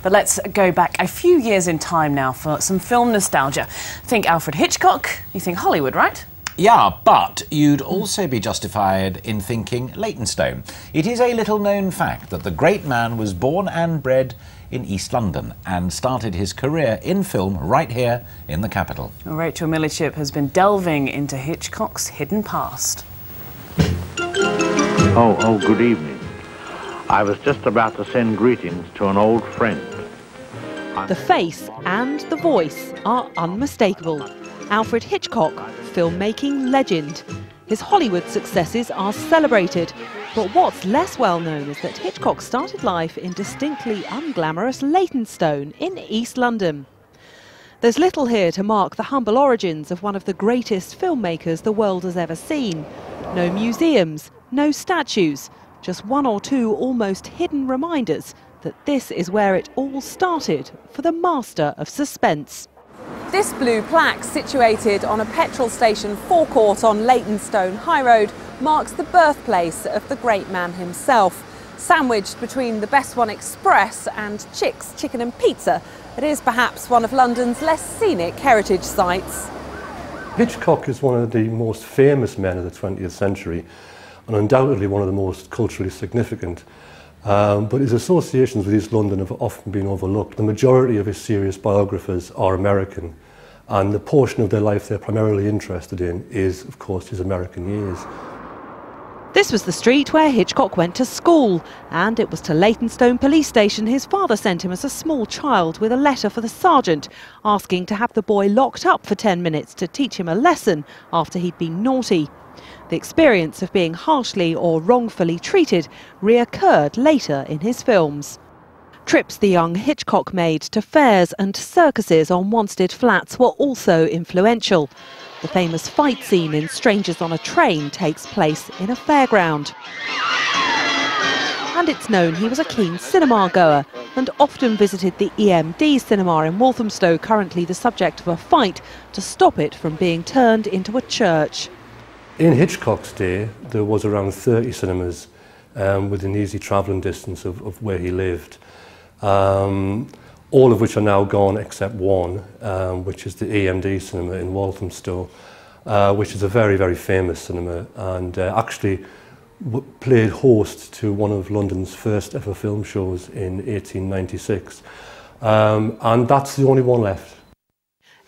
But let's go back a few years in time now for some film nostalgia. Think Alfred Hitchcock, you think Hollywood, right? Yeah, but you'd also be justified in thinking Leytonstone. It is a little-known fact that the great man was born and bred in East London and started his career in film right here in the capital. Rachel Millichip has been delving into Hitchcock's hidden past. Oh, good evening. I was just about to send greetings to an old friend. The face and the voice are unmistakable. Alfred Hitchcock, filmmaking legend. His Hollywood successes are celebrated, but what's less well known is that Hitchcock started life in distinctly unglamorous Leytonstone in East London. There's little here to mark the humble origins of one of the greatest filmmakers the world has ever seen. No museums, no statues, just one or two almost hidden reminders that this is where it all started for the master of suspense. This blue plaque, situated on a petrol station forecourt on Leytonstone High Road, marks the birthplace of the great man himself. Sandwiched between the Best One Express and Chick's Chicken and Pizza, it is perhaps one of London's less scenic heritage sites. Hitchcock is one of the most famous men of the 20th century and undoubtedly one of the most culturally significant. But his associations with East London have often been overlooked. The majority of his serious biographers are American, and the portion of their life they're primarily interested in is, of course, his American years. This was the street where Hitchcock went to school, and it was to Leytonstone police station his father sent him as a small child with a letter for the sergeant, asking to have the boy locked up for 10 minutes to teach him a lesson after he'd been naughty. The experience of being harshly or wrongfully treated reoccurred later in his films. Trips the young Hitchcock made to fairs and circuses on Wanstead Flats were also influential. The famous fight scene in Strangers on a Train takes place in a fairground. And it's known he was a keen cinema goer and often visited the EMD cinema in Walthamstow, currently the subject of a fight to stop it from being turned into a church. In Hitchcock's day, there was around 30 cinemas within easy travelling distance of where he lived, all of which are now gone except one, which is the EMD cinema in Walthamstow, which is a very, very famous cinema and actually played host to one of London's first ever film shows in 1896. And that's the only one left.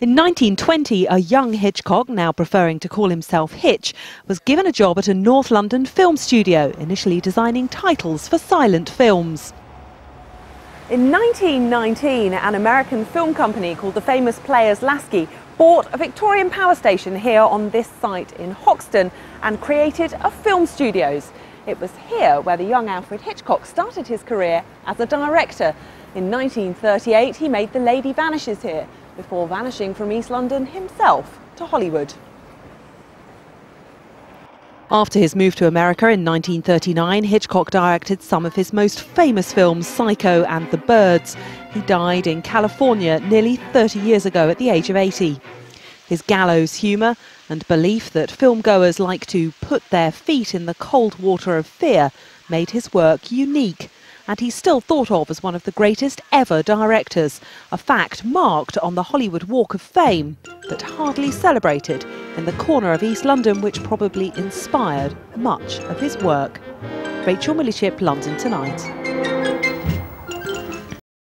In 1920, a young Hitchcock, now preferring to call himself Hitch, was given a job at a North London film studio, initially designing titles for silent films. In 1919, an American film company called the famous Players Lasky bought a Victorian power station here on this site in Hoxton and created a film studios. It was here where the young Alfred Hitchcock started his career as a director. In 1938, he made The Lady Vanishes here, before vanishing from East London himself to Hollywood. After his move to America in 1939, Hitchcock directed some of his most famous films, Psycho and The Birds. He died in California nearly 30 years ago at the age of 80. His gallows humour and belief that filmgoers like to put their feet in the cold water of fear made his work unique. And he's still thought of as one of the greatest ever directors, a fact marked on the Hollywood Walk of Fame, but hardly celebrated in the corner of East London which probably inspired much of his work. Rachel Millichip, London Tonight.